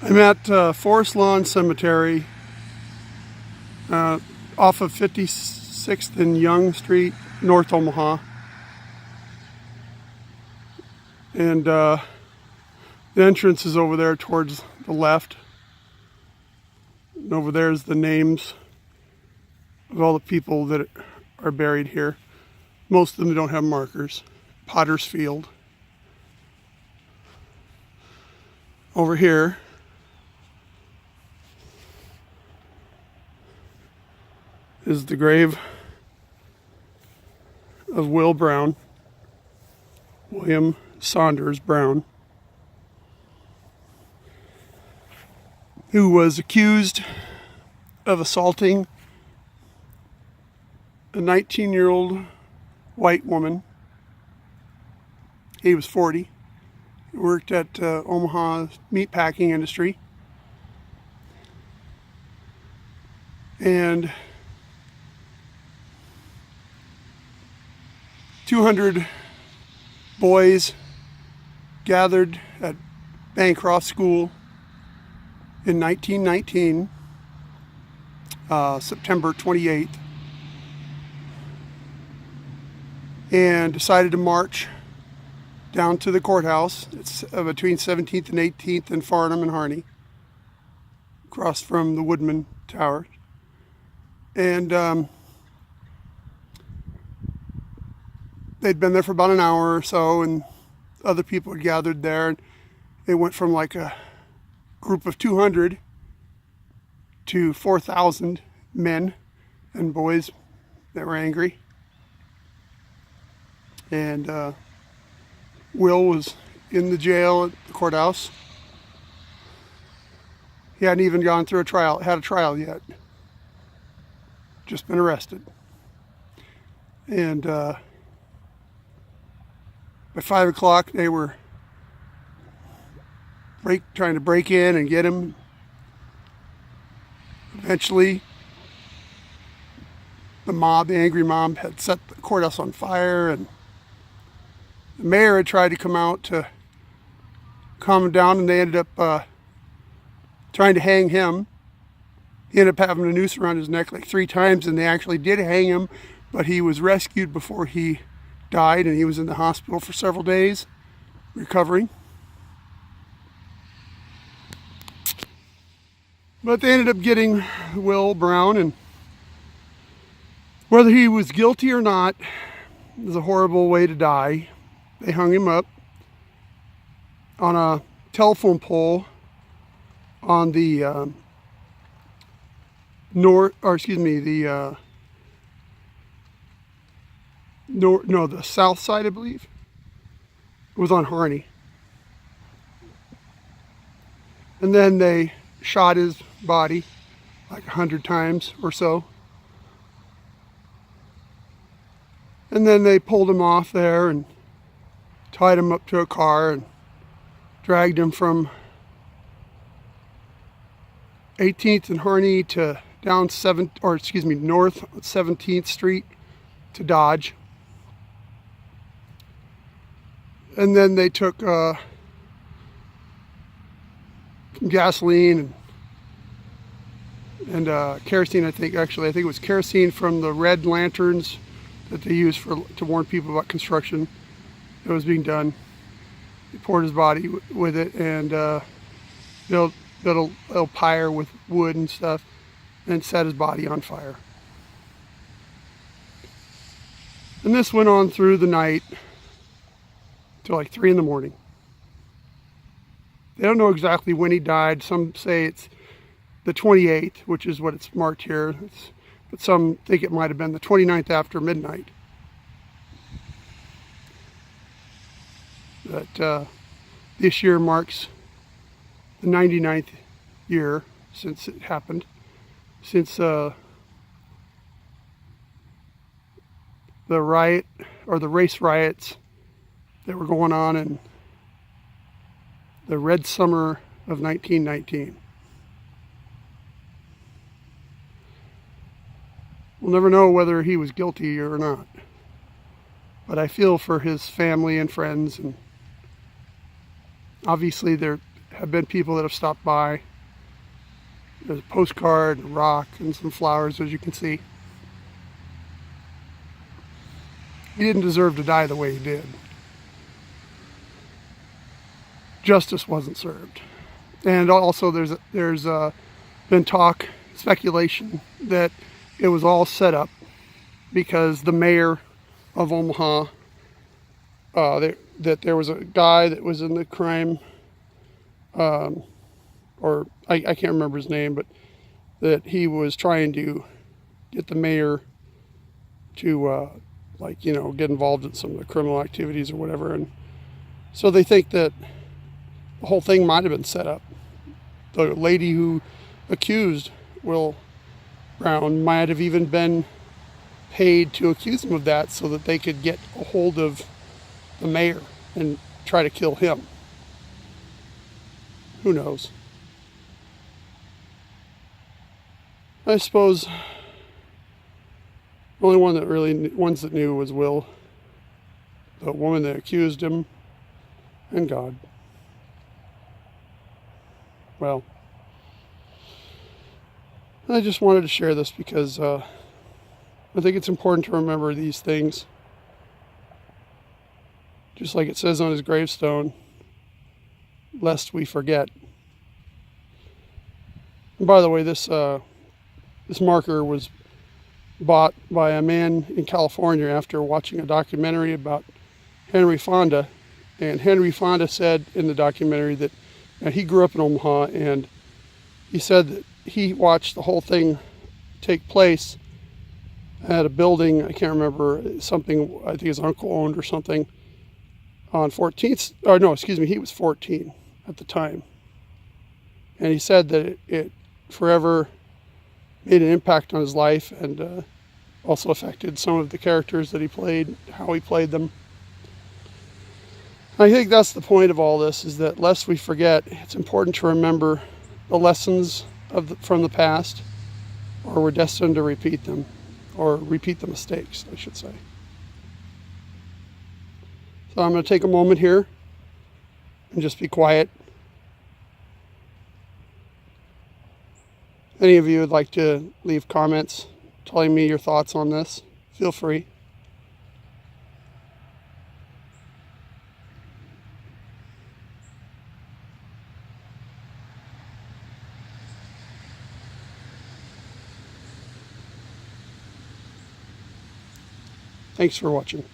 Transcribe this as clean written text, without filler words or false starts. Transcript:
I'm at Forrest Lawn Cemetery off of 56th and Young Street, North Omaha. And the entrance is over there towards the left. And over there is the names of all the people that are buried here. Most of them don't have markers. Potter's Field. Over here is the grave of William Saunders Brown, who was accused of assaulting a 19-year-old white woman. He was 40. He worked at Omaha meatpacking industry. And 200 boys gathered at Bancroft School in 1919, September 28th, and decided to march down to the courthouse. It's between 17th and 18th and Farnam and Harney, across from the Woodman Tower. And they'd been there for about an hour or so, and other people had gathered there. And it went from like a group of 200 to 4,000 men and boys that were angry. And Will was in the jail at the courthouse. He hadn't even gone through had a trial yet. Just been arrested. And by 5 o'clock, they were trying to break in and get him. Eventually, the angry mob, had set the courthouse on fire, and the mayor had tried to come out to calm him down, and they ended up trying to hang him. He ended up having a noose around his neck like 3 times, and they actually did hang him, but he was rescued before he died, and he was in the hospital for several days recovering. But they ended up getting Will Brown, and whether he was guilty or not, it was a horrible way to die. They hung him up on a telephone pole on the the south side, I believe. It was on Harney. And then they shot his body like 100 times or so. And then they pulled him off there and tied him up to a car and dragged him from 18th and Harney to down north 17th Street to Dodge. And then they took gasoline and kerosene. I think it was kerosene from the red lanterns that they used to warn people about construction that was being done. They poured his body with it and built a little pyre with wood and stuff, and set his body on fire. And this went on through the night till like 3 in the morning. They don't know exactly when he died. Some say it's the 28th, which is what it's marked here. But some think it might have been the 29th after midnight. But this year marks the 99th year since it happened. Since the riot, or the race riots that were going on in the red summer of 1919. We'll never know whether he was guilty or not, but I feel for his family and friends, and obviously they're have been people that have stopped by. There's a postcard, a rock, and some flowers, as you can see. He didn't deserve to die the way he did. Justice wasn't served. And also there's been talk, speculation, that it was all set up because the mayor of Omaha, that there was a guy that was in the crime, or I can't remember his name, but that he was trying to get the mayor to get involved in some of the criminal activities or whatever. And so they think that the whole thing might have been set up. The lady who accused Will Brown might have even been paid to accuse him of that so that they could get a hold of the mayor and try to kill him. Who knows? I suppose the only ones that knew was Will, the woman that accused him, and God. Well, I just wanted to share this because I think it's important to remember these things. Just like it says on his gravestone, lest we forget. And by the way, this marker was bought by a man in California after watching a documentary about Henry Fonda. And Henry Fonda said in the documentary that he grew up in Omaha, and he said that he watched the whole thing take place at a building, I can't remember, something I think his uncle owned or something, on 14th, or no, excuse me, he was 14 at the time. And he said that it forever made an impact on his life, and also affected some of the characters that he played, how he played them. I think that's the point of all this, is that lest we forget, it's important to remember the lessons from the past, or we're destined to repeat them, or repeat the mistakes, I should say. So I'm going to take a moment here and just be quiet. Any of you would like to leave comments telling me your thoughts on this, feel free. Thanks for watching.